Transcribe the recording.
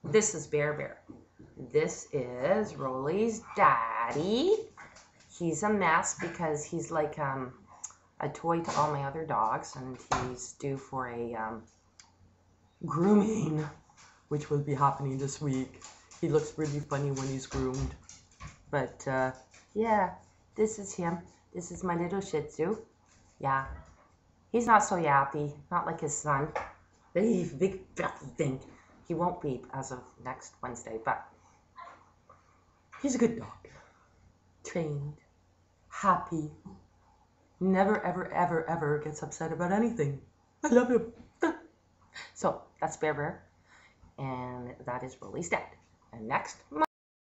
This is Bear Bear. This is Rolly's daddy. He's a mess because he's like a toy to all my other dogs, and he's due for a grooming, which will be happening this week. He looks really funny when he's groomed. But yeah, this is him. This is my little Shih Tzu. Yeah. He's not so yappy, not like his son. Big fluffy thing. He won't be as of next Wednesday, but he's a good dog. Trained, happy, never, ever, ever, ever gets upset about anything. I love him. So that's Bear Bear, and that is Rolly's dad. And next month.